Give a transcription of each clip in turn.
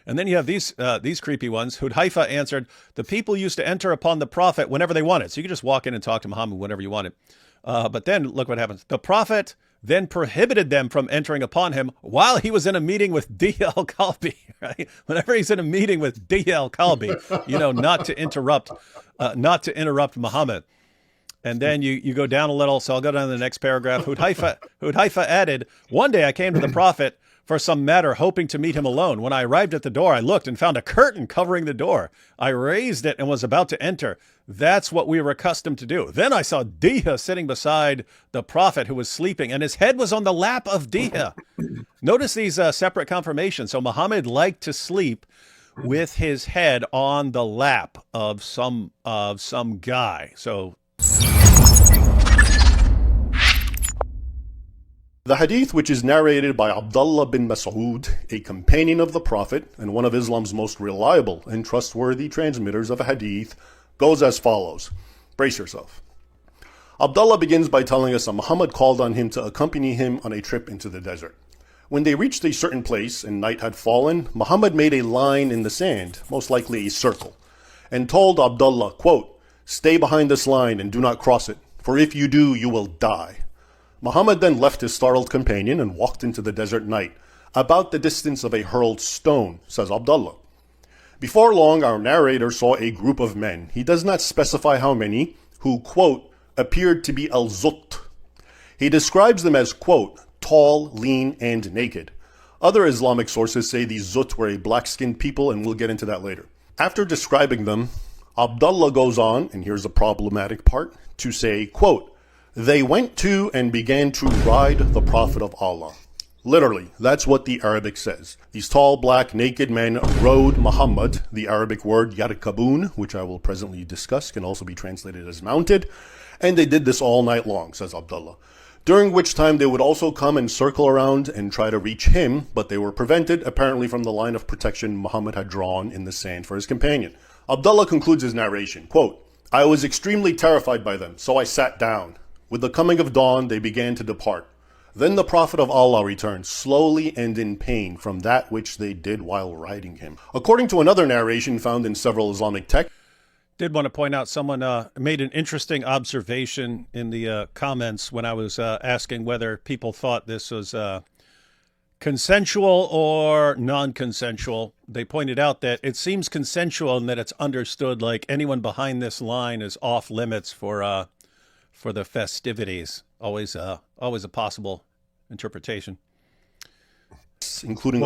And then you have these creepy ones. Hudhaifa answered, the people used to enter upon the Prophet whenever they wanted. So you could just walk in and talk to Muhammad whenever you wanted. But then look what happens. The Prophet then prohibited them from entering upon him while he was in a meeting with D.L. Kalbi. Right? Whenever he's in a meeting with D.L. Kalbi, not to interrupt Muhammad. And then you go down a little, so I'll go down to the next paragraph. Hudhaifa added, one day I came to the Prophet for some matter, hoping to meet him alone. When I arrived at the door, I looked and found a curtain covering the door. I raised it and was about to enter. That's what we were accustomed to do. Then I saw Diha sitting beside the Prophet who was sleeping, and his head was on the lap of Diha. Notice these separate confirmations. So Muhammad liked to sleep with his head on the lap of some guy. So the hadith, which is narrated by Abdullah bin Mas'ud, a companion of the Prophet and one of Islam's most reliable and trustworthy transmitters of hadith, goes as follows. Brace yourself. Abdullah begins by telling us that Muhammad called on him to accompany him on a trip into the desert. When they reached a certain place and night had fallen, Muhammad made a line in the sand, most likely a circle, and told Abdullah, quote, "Stay behind this line and do not cross it, for if you do, you will die." Muhammad then left his startled companion and walked into the desert night, about the distance of a hurled stone, says Abdullah. Before long, our narrator saw a group of men, he does not specify how many, who, quote, appeared to be Al-Zutt. He describes them as, quote, tall, lean, and naked. Other Islamic sources say these Zutt were a black-skinned people, and we'll get into that later. After describing them, Abdullah goes on, and here's the problematic part, to say, quote, they went to and began to ride the Prophet of Allah. Literally, that's what the Arabic says. These tall, black, naked men rode Muhammad. The Arabic word yarkabun, which I will presently discuss, can also be translated as mounted. And they did this all night long, says Abdullah. During which time they would also come and circle around and try to reach him, but they were prevented, apparently from the line of protection Muhammad had drawn in the sand for his companion. Abdullah concludes his narration, quote, I was extremely terrified by them, so I sat down. With the coming of dawn, they began to depart. Then the Prophet of Allah returned, slowly and in pain, from that which they did while riding him. According to another narration found in several Islamic texts, did want to point out someone made an interesting observation in the comments when I was asking whether people thought this was consensual or non-consensual. They pointed out that it seems consensual and that it's understood like anyone behind this line is off limits for the festivities. Always a possible interpretation. Including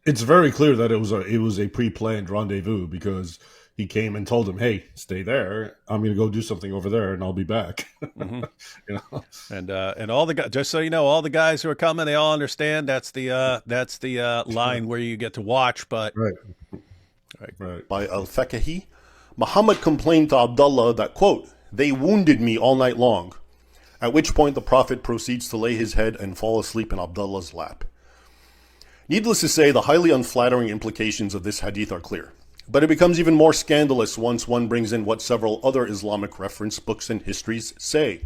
it's very clear that it was a pre-planned rendezvous, because he came and told him, "Hey, stay there. I'm going to go do something over there, and I'll be back." Mm-hmm. And all the guys, just so you know, all the guys who are coming, they all understand that's the line where you get to watch. But right. By Al-Fakahi, Muhammad complained to Abdullah that, quote, they wounded me all night long. At which point the Prophet proceeds to lay his head and fall asleep in Abdullah's lap. Needless to say, the highly unflattering implications of this hadith are clear. But it becomes even more scandalous once one brings in what several other Islamic reference books and histories say.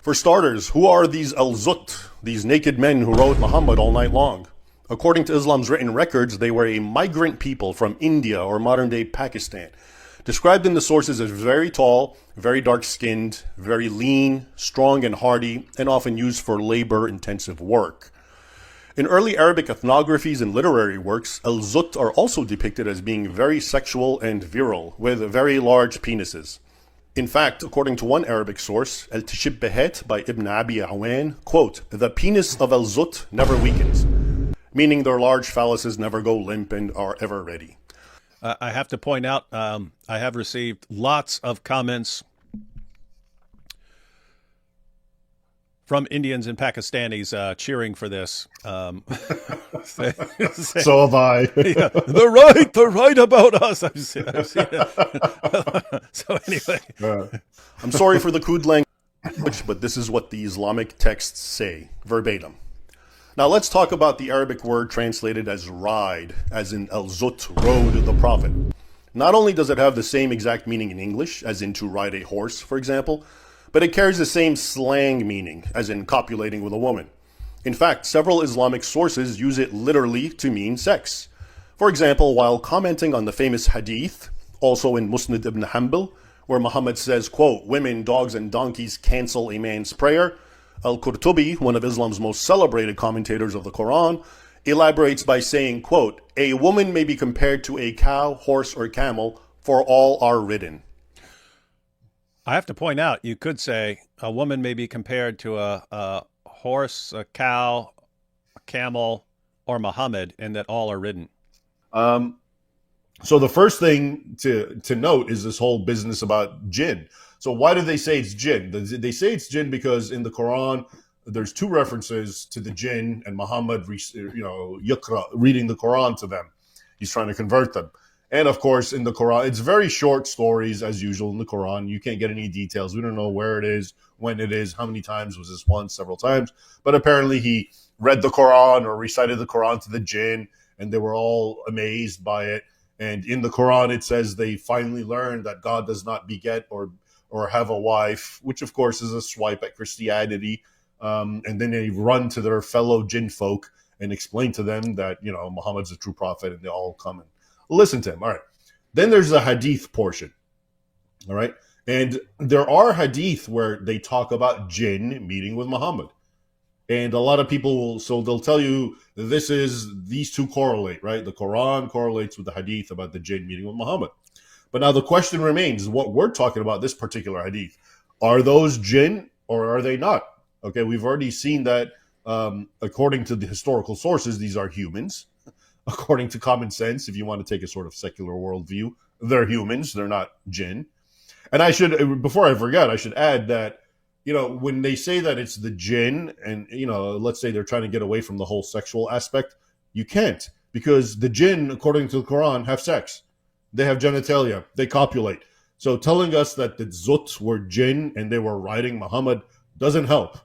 For starters, who are these Al-Zutt, these naked men who rode Muhammad all night long? According to Islam's written records, they were a migrant people from India or modern-day Pakistan, described in the sources as very tall, very dark-skinned, very lean, strong and hardy, and often used for labor-intensive work. In early Arabic ethnographies and literary works, Al-Zutt are also depicted as being very sexual and virile, with very large penises. In fact, according to one Arabic source, Al-Tashibbahat by Ibn Abi Awan, quote, the penis of Al-Zutt never weakens, meaning their large phalluses never go limp and are ever ready. I have to point out, I have received lots of comments from Indians and Pakistanis cheering for this. So have I. Yeah, they're right about us. I've seen it. So anyway. I'm sorry for the crude language, but this is what the Islamic texts say, verbatim. Now let's talk about the Arabic word translated as ride, as in Al-Zutt rode the Prophet. Not only does it have the same exact meaning in English, as in to ride a horse, for example, but it carries the same slang meaning, as in copulating with a woman. In fact, several Islamic sources use it literally to mean sex. For example, while commenting on the famous Hadith, also in Musnad ibn Hanbal, where Muhammad says, quote, women, dogs, and donkeys cancel a man's prayer, Al-Qurtubi, one of Islam's most celebrated commentators of the Quran, elaborates by saying, quote, a woman may be compared to a cow, horse, or camel, for all are ridden. I have to point out, you could say a woman may be compared to a horse, a cow, a camel, or Muhammad, and that all are ridden. So the first thing to note is this whole business about jinn. So why do they say it's jinn? They say it's jinn because in the Quran, there's two references to the jinn and Muhammad, yaqra, reading the Quran to them. He's trying to convert them. And of course, in the Quran, it's very short stories as usual in the Quran. You can't get any details. We don't know where it is, when it is, how many times was this once, several times. But apparently he read the Quran or recited the Quran to the jinn, and they were all amazed by it. And in the Quran, it says they finally learned that God does not beget or have a wife, which of course is a swipe at Christianity. And then they run to their fellow jinn folk and explain to them that, Muhammad's a true prophet, and they all come and listen to him. All right. Then there's the hadith portion. All right. And there are hadith where they talk about jinn meeting with Muhammad. And a lot of people they'll tell you these two correlate, right? The Quran correlates with the hadith about the jinn meeting with Muhammad. But now the question remains, what we're talking about, this particular hadith, are those jinn or are they not? Okay, we've already seen that according to the historical sources, these are humans. According to common sense, if you want to take a sort of secular worldview, they're humans, they're not jinn. And before I forget, I should add that, when they say that it's the jinn and, let's say they're trying to get away from the whole sexual aspect, you can't, because the jinn, according to the Quran, have sex. They have genitalia. They copulate. So telling us that the Zutt were jinn and they were riding Muhammad doesn't help.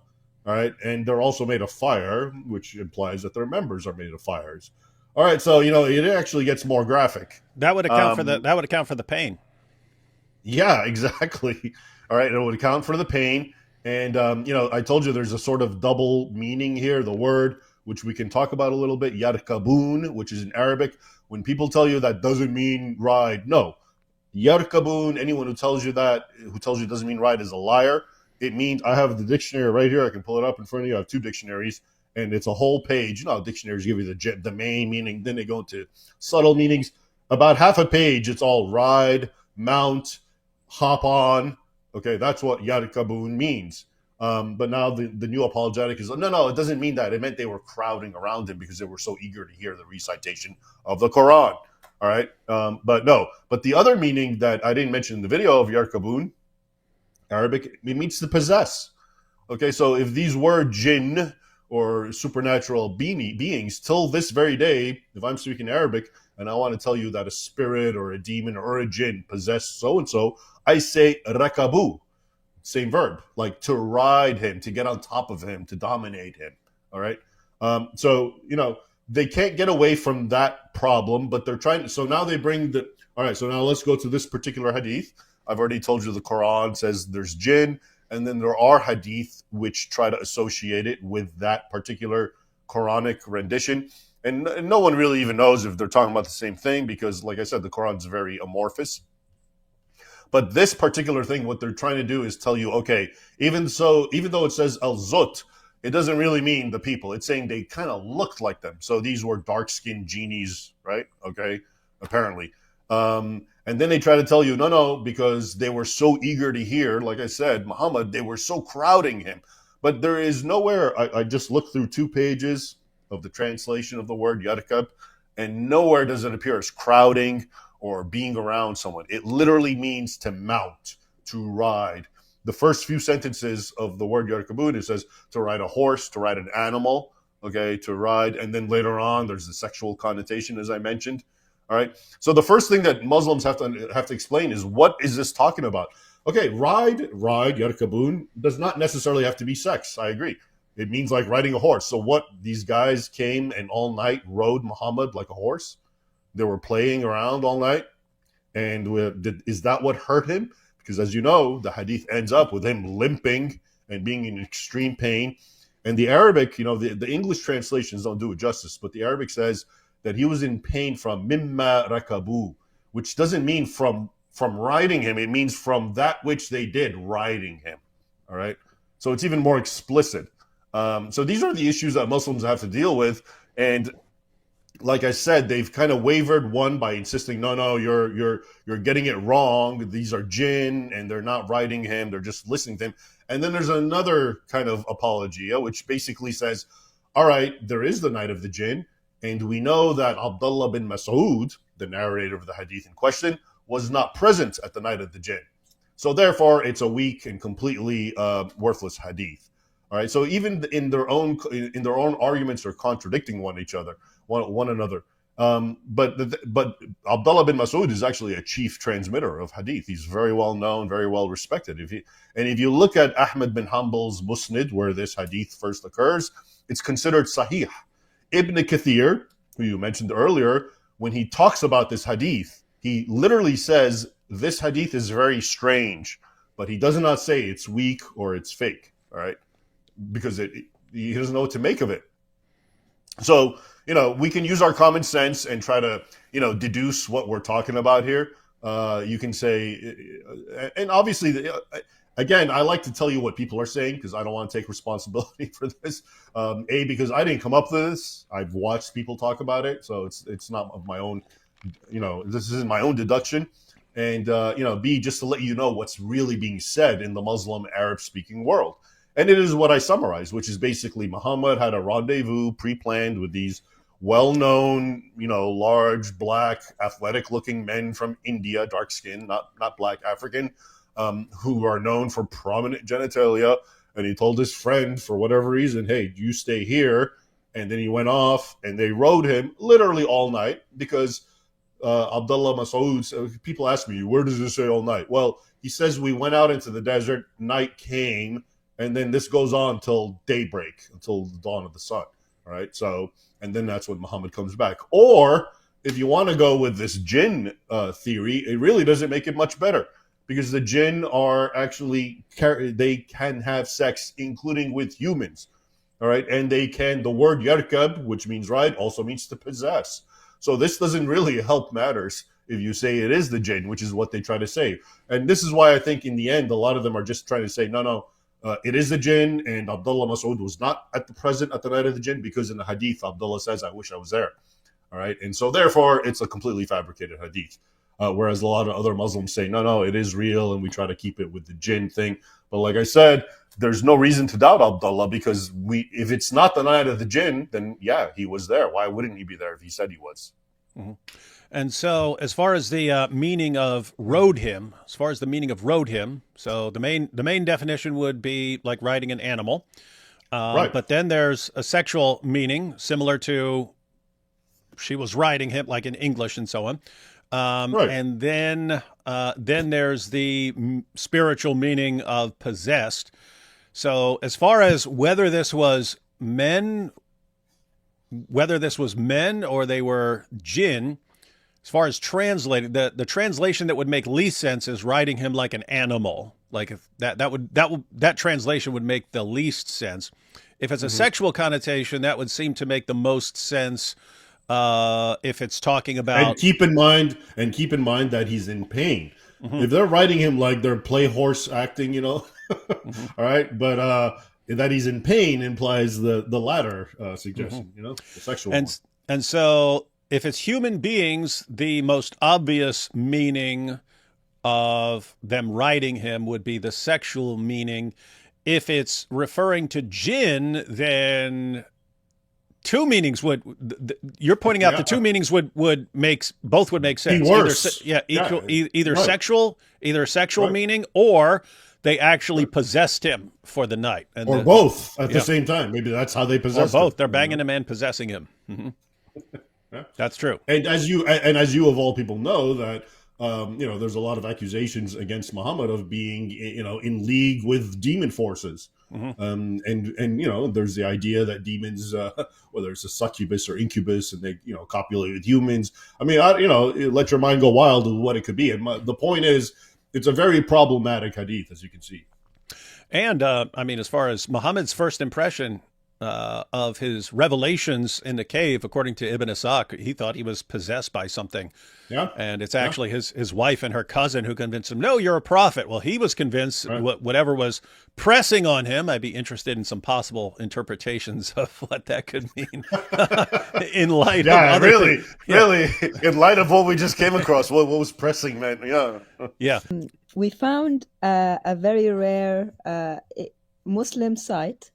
All right. And they're also made of fire, which implies that their members are made of fires. All right. So, it actually gets more graphic. That would account for the pain. Yeah, exactly. All right. It would account for the pain. And, I told you there's a sort of double meaning here. The word, which we can talk about a little bit, yarkabun, which is in Arabic. When people tell you that doesn't mean ride, no. Yarkabun, anyone who tells you it doesn't mean ride is a liar. It means, I have the dictionary right here. I can pull it up in front of you. I have two dictionaries, and it's a whole page. Dictionaries give you the main meaning. Then they go into subtle meanings. About half a page, it's all ride, mount, hop on. Okay, that's what yarkabun means. But now the new apologetic is, no, it doesn't mean that. It meant they were crowding around him because they were so eager to hear the recitation of the Quran. All right. But the other meaning that I didn't mention in the video of yarkabun, Arabic, it means to possess. Okay, so if these were jinn or supernatural beings, till this very day, if I'm speaking Arabic and I want to tell you that a spirit or a demon or a jinn possessed so-and-so, I say rakabu. Same verb, like to ride him, to get on top of him, to dominate him. All right. They can't get away from that problem, but they're trying to. So now they bring all right. So now let's go to this particular hadith. I've already told you the Quran says there's jinn, and then there are hadith which try to associate it with that particular Quranic rendition. And no one really even knows if they're talking about the same thing because, like I said, the Quran's very amorphous. But this particular thing, what they're trying to do is tell you, okay, even though it says Al-Zutt, it doesn't really mean the people. It's saying they kind of looked like them. So these were dark-skinned genies, right? Okay, apparently. And then they try to tell you, no, because they were so eager to hear, like I said, Muhammad, they were so crowding him. But there is nowhere, I just looked through 2 pages of the translation of the word yarkab, and nowhere does it appear as crowding or being around someone. It literally means to mount, to ride. The first few sentences of the word yarkabun, it says to ride a horse, to ride an animal, okay, to ride. And then later on, there's the sexual connotation, as I mentioned. All right. So the first thing that Muslims have to explain is, what is this talking about? Okay, ride, yarkabun does not necessarily have to be sex. I agree. It means like riding a horse. So what, these guys came and all night rode Muhammad like a horse? They were playing around all night. And is that what hurt him? Because as you know, the hadith ends up with him limping and being in extreme pain. And the Arabic, the English translations don't do it justice, but the Arabic says that he was in pain from mimma rakabu, which doesn't mean from riding him. It means from that which they did riding him. All right. So it's even more explicit. So these are the issues that Muslims have to deal with. And like I said, they've kind of wavered, one, by insisting, no, you're getting it wrong. These are jinn, and they're not writing him. They're just listening to him. And then there's another kind of apologia, which basically says, all right, there is the night of the jinn, and we know that Abdullah bin Mas'ud, the narrator of the hadith in question, was not present at the night of the jinn. So therefore, it's a weak and completely worthless hadith. All right. So even in their own arguments, they're contradicting one another. But Abdullah bin Mas'ud is actually a chief transmitter of hadith. He's very well known, very well respected. If you look at Ahmad bin Hanbal's Musnad, where this hadith first occurs, it's considered sahih. Ibn Kathir, who you mentioned earlier, when he talks about this hadith, he literally says this hadith is very strange, but he does not say it's weak or it's fake. All right. Because he doesn't know what to make of it. So, we can use our common sense and try to, deduce what we're talking about here. You can say, and obviously, again, I like to tell you what people are saying because I don't want to take responsibility for this. Because I didn't come up with this. I've watched people talk about it. So it's not of my own, this isn't my own deduction. And, B, just to let you know what's really being said in the Muslim Arab-speaking world. And it is what I summarized, which is basically Muhammad had a rendezvous pre-planned with these well-known, large, black, athletic-looking men from India, dark skin, not black, African, who are known for prominent genitalia. And he told his friend, for whatever reason, hey, you stay here. And then he went off, and they rode him literally all night because Abdullah Mas'ud, people ask me, where does it say all night? Well, he says we went out into the desert, night came, and then this goes on till daybreak, until the dawn of the sun. All right. So, and then that's when Muhammad comes back. Or if you want to go with this jinn theory, it really doesn't make it much better because the jinn are actually, they can have sex, including with humans. All right. And the word yarkab, which means ride, also means to possess. So this doesn't really help matters if you say it is the jinn, which is what they try to say. And this is why I think in the end, a lot of them are just trying to say, no, it is the jinn, and Abdullah Mas'ud was not present at the night of the jinn because in the hadith, Abdullah says, I wish I was there. All right. And so therefore, it's a completely fabricated hadith. Whereas a lot of other Muslims say, no, it is real, and we try to keep it with the jinn thing. But like I said, there's no reason to doubt Abdullah because if it's not the night of the jinn, then yeah, he was there. Why wouldn't he be there if he said he was? Mm-hmm. And so as far as the meaning of rode him, so the main definition would be like riding an animal. Right. But then there's a sexual meaning similar to she was riding him, like in English and so on. Right. And then there's the spiritual meaning of possessed. So as far as whether this was men or they were jinn, as far as translating, the translation that would make least sense is riding him like an animal. Like if that translation would make the least sense. If it's a sexual connotation, that would seem to make the most sense. If it's talking about, and keep in mind that he's in pain. Mm-hmm. If they're riding him like they're play horse acting, all right, but that he's in pain implies the latter suggestion, the sexual one. And so if it's human beings, the most obvious meaning of them riding him would be the sexual meaning. If it's referring to jinn, then two meanings you're pointing out the two meanings would make sense. Be worse. Either sexual right. meaning, or they actually possessed him for the night. Or both at the same time. Maybe that's how they possessed him. Or both. They're banging him and possessing him. Mm-hmm. Yeah. That's true. And as you of all people know that there's a lot of accusations against Muhammad of being in league with demon forces. Mm-hmm. And there's the idea that demons, whether it's a succubus or incubus, and they copulate with humans. I mean, let your mind go wild with what it could be. And the point is, it's a very problematic hadith, as you can see. And as far as Muhammad's first impression, of his revelations in the cave, according to Ibn Ishaq, he thought he was possessed by something. Yeah. And it's actually his wife and her cousin who convinced him, no, you're a prophet. Well, he was convinced whatever was pressing on him. I'd be interested in some possible interpretations of what that could mean in light of other really, things. really, in light of what we just came across, what was pressing, man. Yeah. Yeah. We found a very rare Muslim site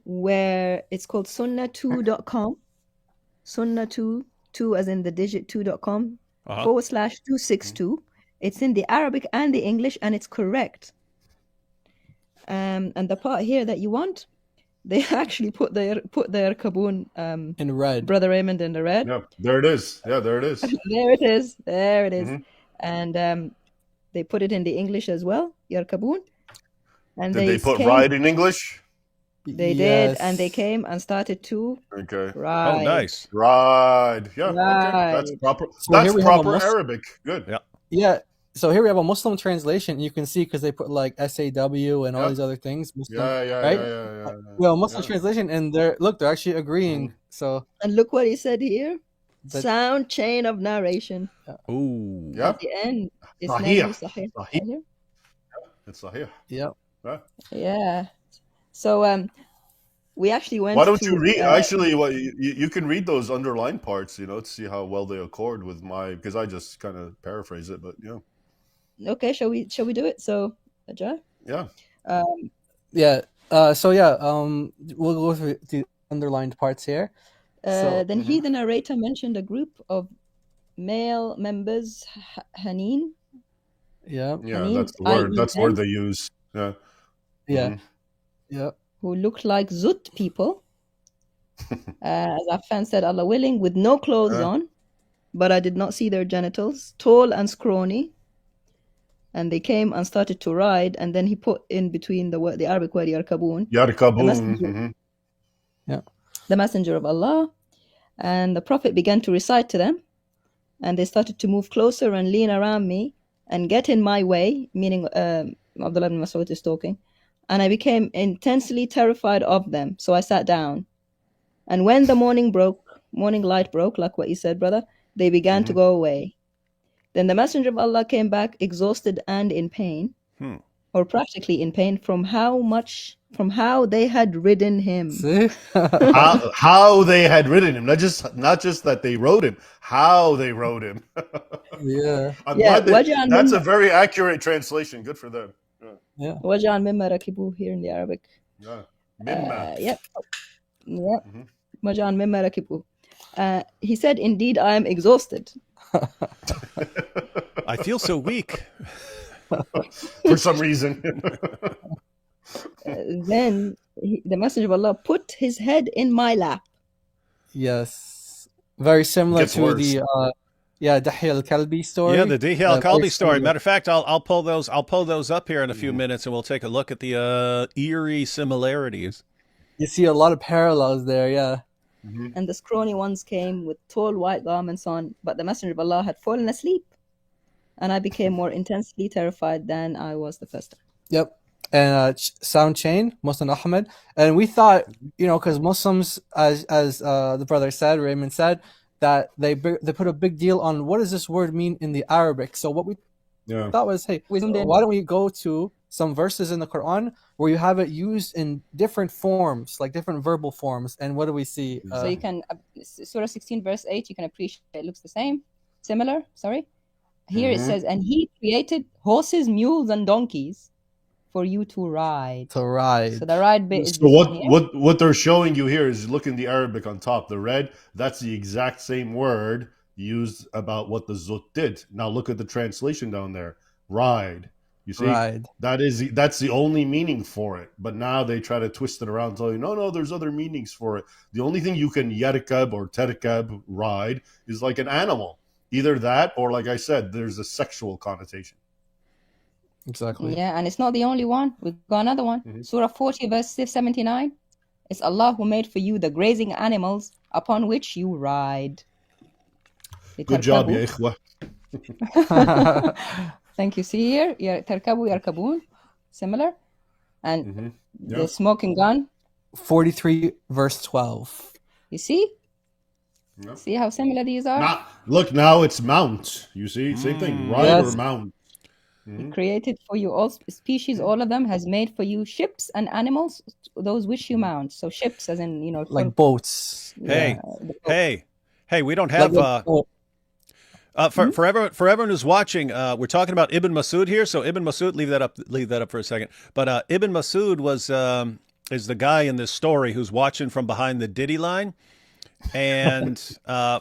where it's called sunnah2.com. Sunnah2, 2 as in the digit 2.com, /262. It's in the Arabic and the English, and it's correct. And the part here that you want, they actually put their Kaboon in red. Brother Raymond in the red. Yeah, there it is. Yeah, there it is. There it is. There it is. And they put it in the English as well, Yarkabun. And Did they put ride in English? They did, and they came and started to ride. Oh, nice. Ride. Yeah, Ride. okay. That's proper. So That's proper Arabic. Good. Yeah. Yeah. So here we have a Muslim translation. You can see because they put like SAW and all these other things. Muslim, right? Yeah. Well, Muslim translation, and they're actually agreeing. So and look what he said here: sound chain of narration. Ooh. Yeah. At the end, it's Sahih. Sahih. Sahih. It's Sahih. Yeah. Yeah. So we actually went. Why don't you read? Actually, you can read those underlined parts, to see how well they accord with because I just kind of paraphrase it, but yeah. Okay, shall we do it? So, Ajay? Yeah. We'll go through the underlined parts here. Then he, the narrator, mentioned a group of male members, Hanin. Yeah, Hanin, that's the word. That's the word they use. Yeah. Yeah. Yeah. Who looked like Zutt people. As Affan said, Allah willing, with no clothes on, but I did not see their genitals, tall and scrawny. And they came and started to ride, and then he put in between the Arabic word Yarkabun. Yarkabun. The messenger of Allah. And the Prophet began to recite to them, and they started to move closer and lean around me and get in my way, meaning Abdullah ibn Mas'ud is talking. And I became intensely terrified of them, so I sat down. And when the morning light broke, like what you said, brother, they began to go away. Then the Messenger of Allah came back exhausted and in pain, or practically in pain from how they had ridden him. how they had ridden him, not just that they rode him, how they rode him. Yeah. I'm glad that's a very accurate translation. Good for them. Yeah. Wajan mimma rakibu here in the Arabic. Yeah. Mimma. Yep. Wajan mimma rakibu. He said, "Indeed, I am exhausted." I feel so weak. For some reason. Then the Messenger of Allah put his head in my lap. Yes. Very similar Gets to worse. the Dahi al-Kalbi story. Yeah, the Dahi al-Kalbi story. similar. Matter of fact, I'll pull those up here in a few minutes, and we'll take a look at the eerie similarities. You see a lot of parallels there, yeah. And the scrawny ones came with tall white garments on, but the Messenger of Allah had fallen asleep. And I became more intensely terrified than I was the first time. Yep. And sound chain, Muslim Ahmed. And we thought, because Muslims, as the brother said, Raymond said, that they put a big deal on what does this word mean in the Arabic. So what we thought was, hey, why don't we go to some verses in the Quran where you have it used in different forms, like different verbal forms. And what do we see? So you can, Surah 16 verse 8, you can appreciate it looks the same, similar, sorry. Here it says, and he created horses, mules, and donkeys for you to ride. To ride. So the ride bit is So what they're showing you here is, look in the Arabic on top, the red, that's the exact same word used about what the Zutt did. Now look at the translation down there. Ride. You see? Ride. That's the only meaning for it. But now they try to twist it around and tell you, no, there's other meanings for it. The only thing you can yarkab or terkab, ride, is like an animal. Either that or, like I said, there's a sexual connotation. Exactly. Yeah, and it's not the only one. We've got another one. Surah 40 verse 79. It's Allah who made for you the grazing animals upon which you ride. Good job, ya ikhwa. Thank you. See here, tarkabu yarkabun, similar. And the smoking gun, 43 verse 12. You see? Yep. See how similar these are? Look, now it's mount. You see? Same thing. Ride or Yes. mount. He created for you all species, all of them, has made for you ships and animals, those which you mount. So ships, as in, you know, Like boats. Hey, hey, we don't Like have a- for everyone who's watching, we're talking about Ibn Masud here. So Ibn Masud, leave that up for a second. But Ibn Masud was is the guy in this story who's watching from behind the Diddy line. And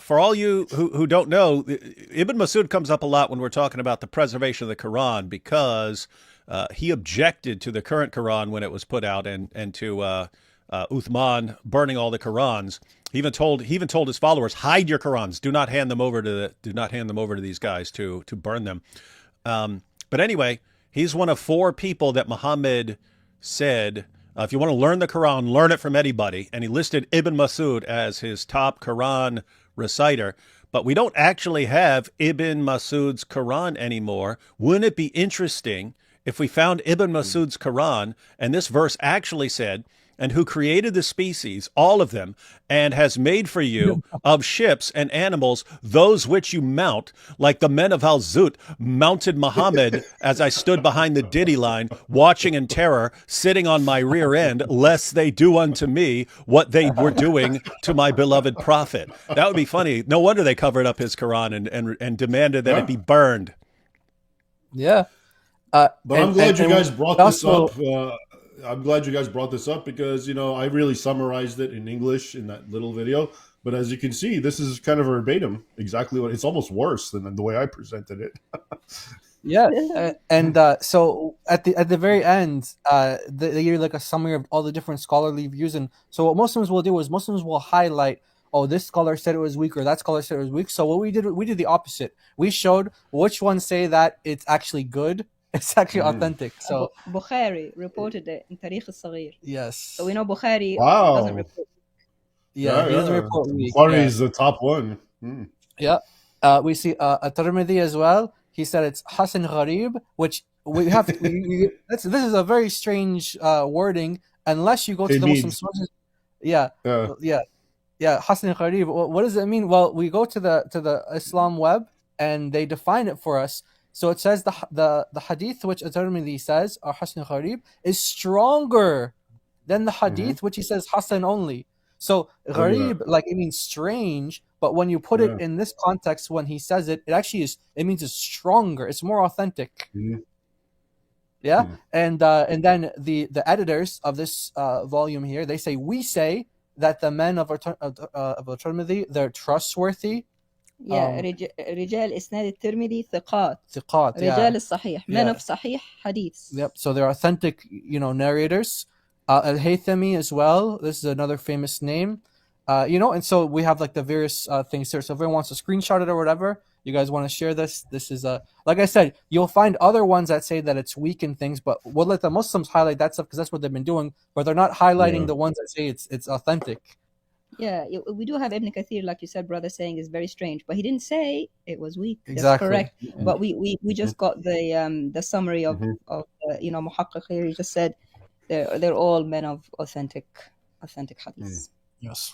for all you who don't know, Ibn Masud comes up a lot when we're talking about the preservation of the Quran, because he objected to the current Quran when it was put out, and to Uthman burning all the Qurans. He even told his followers, hide your Qurans, do not hand them over to these guys to burn them. But anyway, he's one of 4 people that Muhammad said, if you want to learn the Quran, learn it from anybody. And he listed Ibn Masud as his top Quran reciter. But we don't actually have Ibn Masud's Quran anymore. Wouldn't it be interesting if we found Ibn Masud's Quran, and this verse actually said, and who created the species, all of them, and has made for you of ships and animals those which you mount, like the men of Al-Zutt mounted Muhammad as I stood behind the Diddy line, watching in terror, sitting on my rear end, lest they do unto me what they were doing to my beloved prophet. That would be funny. No wonder they covered up his Quran and demanded that it be burned. Yeah. But I'm glad you guys brought this also- up. I'm glad you guys brought this up because, I really summarized it in English in that little video. But as you can see, this is kind of verbatim, exactly what it's almost worse than the way I presented it. Yeah, and so at the very end, they give like a summary of all the different scholarly views. And so what Muslims will do is Muslims will highlight, oh, this scholar said it was weak, or that scholar said it was weak. So what we did the opposite. We showed which ones say that it's actually good, it's actually authentic. So Bukhari reported it in Tarikh al-Saghir. yes, So we know Bukhari Wow. doesn't report. yeah, he doesn't report weak. Bukhari Yeah. is the top one. Yeah. We see At-Tirmidhi as well. He said it's Hasan Gharib, which we have. This is a very strange wording, unless you go to It the Muslim means- sources. Yeah, Yeah. Hasan Gharib. What does it mean? Well, we go to the Islam web, and they define it for us. So it says the hadith which At-Tirmidhi says or Hasan Gharib is stronger than the hadith which he says Hasan only. So Gharib, like, it means strange, but when you put it in this context, when he says it, it actually is. It means it's stronger. It's more authentic. Yeah, and then the editors of this volume here, they say, we say that the men of At-Tirmidhi, they're trustworthy. Yeah, رجال إسناد الترمذي ثقات. ثقات, yeah. رجال الصحيح, men Yeah. of صحيح hadiths. Yep. So they're authentic, narrators. Al-Haythami as well. This is another famous name. And so we have like the various things here. So if everyone wants to screenshot it or whatever, you guys want to share this. This is like I said, you'll find other ones that say that it's weak and things, but we'll let the Muslims highlight that stuff because that's what they've been doing. But they're not highlighting the ones that say it's authentic. Yeah, we do have Ibn Kathir, like you said, brother, saying is very strange, but he didn't say it was weak. Exactly. That's correct. But we just got the summary of Muhakkik here. He just said they're all men of authentic hadiths. Yes.